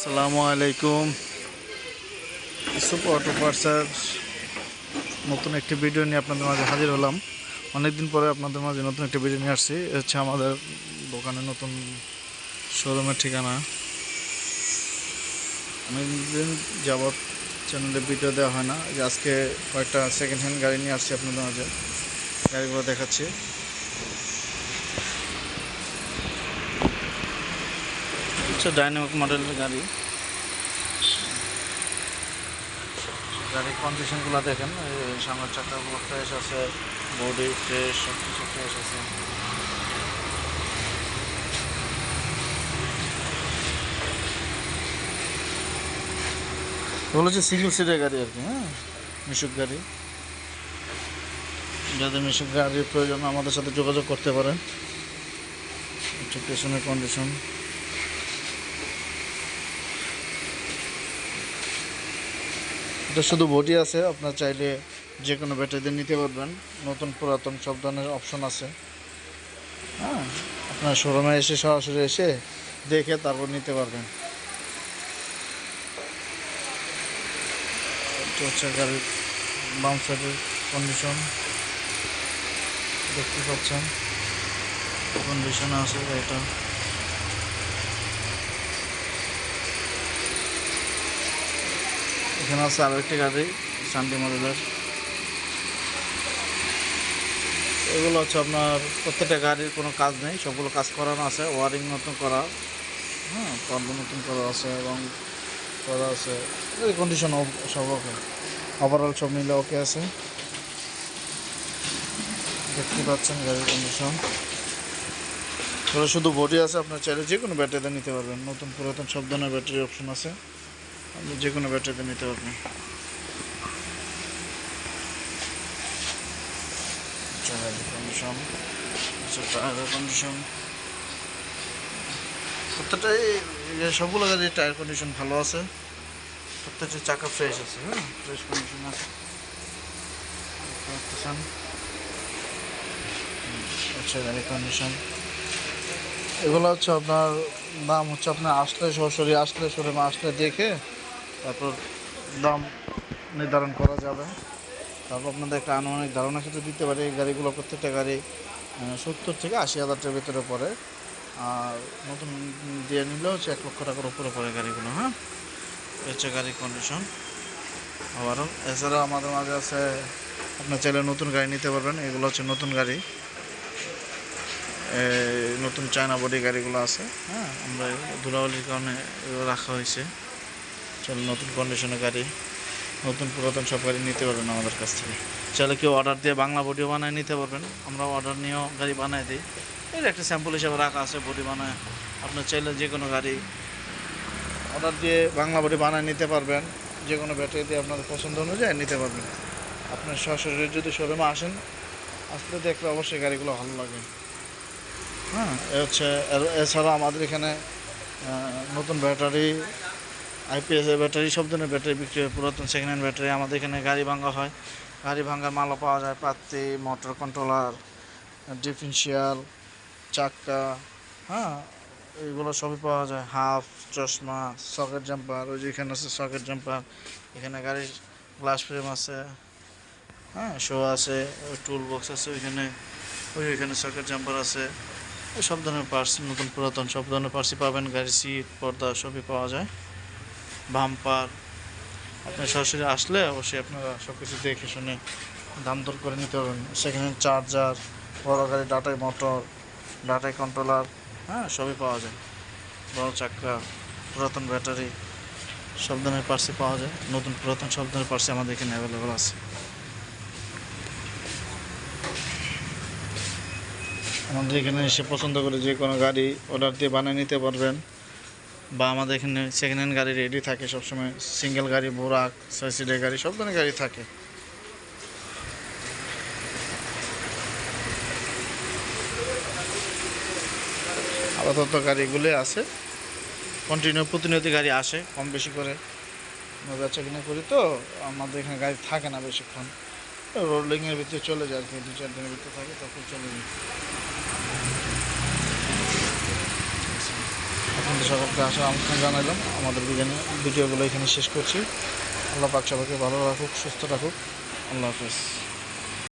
আসসালামু আলাইকুম। ইউসুফ অটো পার্টসের নতুন একটি ভিডিও নিয়ে আপনাদের মাঝে হাজির হলাম। অনেকদিন পরে আপনাদের মাঝে নতুন একটি ভিডিও নিয়ে আসছি। হচ্ছে আমাদের দোকানের নতুন শোরুমের ঠিকানা। অনেকদিন যাবৎ চ্যানেলে ভিডিও দেওয়া হয় না, যে আজকে কয়েকটা সেকেন্ড হ্যান্ড গাড়ি নিয়ে আসছি আপনাদের মাঝে, গাড়িগুলো দেখাচ্ছি। হচ্ছে ডাইনামিক মডেলের গাড়ির কন্ডিশনগুলো দেখেন। সামনের চাকাগুলো ফ্রেশ আছে, বডি ফ্রেশ, সব কিছু ফ্রেশ আছে। এগুলো হচ্ছে সিঙ্গেল সিটের গাড়ি আর কি। হ্যাঁ, মিশুক গাড়ি। যাদের মিশুক গাড়ির প্রয়োজন আমাদের সাথে যোগাযোগ করতে পারেন। হচ্ছে পেছনের কন্ডিশন। এটা শুধু বডি আছে, আপনার চাইলে যে কোনো ব্যাটারি দিয়ে নিতে পারবেন। নতুন পুরাতন সব ধরনের অপশন আছে। হ্যাঁ, আপনার শোরুমে এসে সরাসরি এসে দেখে তারপর নিতে পারবেন। এটা হচ্ছে গাড়ির বাম সাইডের কন্ডিশন, দেখতে পাচ্ছেন কন্ডিশনে আছে এটা। এখানে আছে আরও একটি গাড়ি শান্তি মডেলের। এগুলো হচ্ছে আপনার প্রত্যেকটা গাড়ির কোনো কাজ নেই, সবগুলো কাজ করানো আছে, ওয়ারিং নতুন করা, হ্যাঁ, পর্ব নতুন করা আছে এবং করা আছে। এই কন্ডিশন সব ওকে, ওভারঅল সব মিলে ওকে আছে। দেখতে পাচ্ছেন গাড়ির কন্ডিশন। এগুলো শুধু বডি আছে, আপনার চাইলে যে কোনো ব্যাটারিতে নিতে পারবেন। নতুন পুরাতন সব ধরনের ব্যাটারি অপশন আছে, আপনি যে কোনো ব্যাটারিতে নিতে পারবেন। গাড়ির কন্ডিশন, টায়ারের কন্ডিশন, প্রত্যেকটাই সবগুলো গাড়ির টায়ার কন্ডিশন ভালো আছে। প্রত্যেকটা চাকা ফ্রেশ আছে, হ্যাঁ, ফ্রেশ কন্ডিশন আছে। আচ্ছা, গাড়ির কন্ডিশন এগুলো হচ্ছে আপনার দাম হচ্ছে আপনার আসলে সরাসরি আসলে শোরুমে আসলে দেখে তারপর দাম নির্ধারণ করা যাবে। তারপর আপনাদের একটা আনুমানিক ধারণা ক্ষেত্রে দিতে পারে। এই গাড়িগুলো প্রত্যেকটা গাড়ি 70 থেকে 80 হাজার টাকার ভিতরে পড়ে। আর নতুন দিয়ে নিলেও হচ্ছে 1 লক্ষ টাকার উপরে পড়ে গাড়িগুলো। হ্যাঁ, হচ্ছে গাড়ির কন্ডিশন। আবারও এছাড়া আমাদের মাঝে আছে, আপনার চাইলে নতুন গাড়ি নিতে পারবেন। এগুলো হচ্ছে নতুন গাড়ি, নতুন চায়না বডি গাড়িগুলো আছে। হ্যাঁ, আমরা ধুলাবালির কারণে রাখা হয়েছে। চাইলে নতুন কন্ডিশনের গাড়ি, নতুন পুরাতন সব গাড়ি নিতে পারবেন আমাদের কাছ থেকে। চাইলে কেউ অর্ডার দিয়ে বাংলা বডিও বানায় নিতে পারবেন, আমরা অর্ডার নিয়েও গাড়ি বানায় দিই। এর একটা স্যাম্পল হিসাবে রাখা আছে বডি বানায়। আপনার চাইলে যে কোনো গাড়ি অর্ডার দিয়ে বাংলা বডি বানায় নিতে পারবেন, যে কোনো ব্যাটারি দিয়ে আপনাদের পছন্দ অনুযায়ী নিতে পারবেন। আপনার সরাসরি যদি শোরুমে আসেন, আসলে দেখলে অবশ্যই গাড়িগুলো ভালো লাগে। হ্যাঁ, এছাড়া আমাদের এখানে নতুন ব্যাটারি, আইপিএসের ব্যাটারি, সব ধরনের ব্যাটারি বিক্রি হয়। পুরাতন সেকেন্ড হ্যান্ড ব্যাটারি আমাদের এখানে গাড়ি ভাঙা হয়, গাড়ি ভাঙার মালও পাওয়া যায়। পাত্তি, মোটর কন্ট্রোলার, ডিফারেন্সিয়াল, চাক্কা, হ্যাঁ, এইগুলো সবই পাওয়া যায়। হাফ, চশমা, সকেট জাম্পার, ওই যে এখানে আছে সকেট জাম্পার। এখানে গাড়ির গ্লাস ফ্রেম আছে, হ্যাঁ, শো আছে, টুল বক্স আছে ওইখানে সকেট জাম্পার আছে। সব ধরনের পার্টস, নতুন পুরাতন সব ধরনের পার্টসই পাবেন। গাড়ির সিট, পর্দা সবই পাওয়া যায়। বাম্পার, আপনি সরাসরি আসলে অবশ্যই আপনারা সব কিছু দেখে শুনে দাম দর করে নিতে পারবেন। সেখানে চার্জার, বড় গাড়ি ডাটাই মোটর, ডাটাই কন্ট্রোলার, হ্যাঁ, সবই পাওয়া যায়। বড় চাক্কা, পুরাতন ব্যাটারি, সব ধরনের পার্টসই পাওয়া যায়। নতুন পুরাতন সব ধরনের পার্টসই আমাদের এখানে অ্যাভেলেবল আছে। আমাদের এখানে এসে পছন্দ করে যে কোনো গাড়ি অর্ডার দিয়ে বানিয়ে নিতে পারবেন। বা আমাদের এখানে সেকেন্ড হ্যান্ড গাড়ি রেডি থাকে সবসময়। সিঙ্গেল গাড়ি, বোরাক, 6 সিটের গাড়ি, সব ধরনের গাড়ি থাকে। আপাতত গাড়িগুলো আছে, প্রতিনিয়ত গাড়ি আসে কম বেশি করে। আমরা বেচা কিনা করি তো, আমাদের এখানে গাড়ি থাকে না বেশিক্ষণ, রোলিংয়ের ভিতরে চলে যায় আর কি। 2-4 দিনের ভিতরে থাকে, তখন চলে যায়। এখন আপনাদের সকলকে আসার আমন্ত্রণ জানালাম। আমাদের ভিডিওগুলো এখানে শেষ করছি। আল্লাহ পাক সবাইকে ভালো রাখুক, সুস্থ রাখুক। আল্লাহ হাফেজ।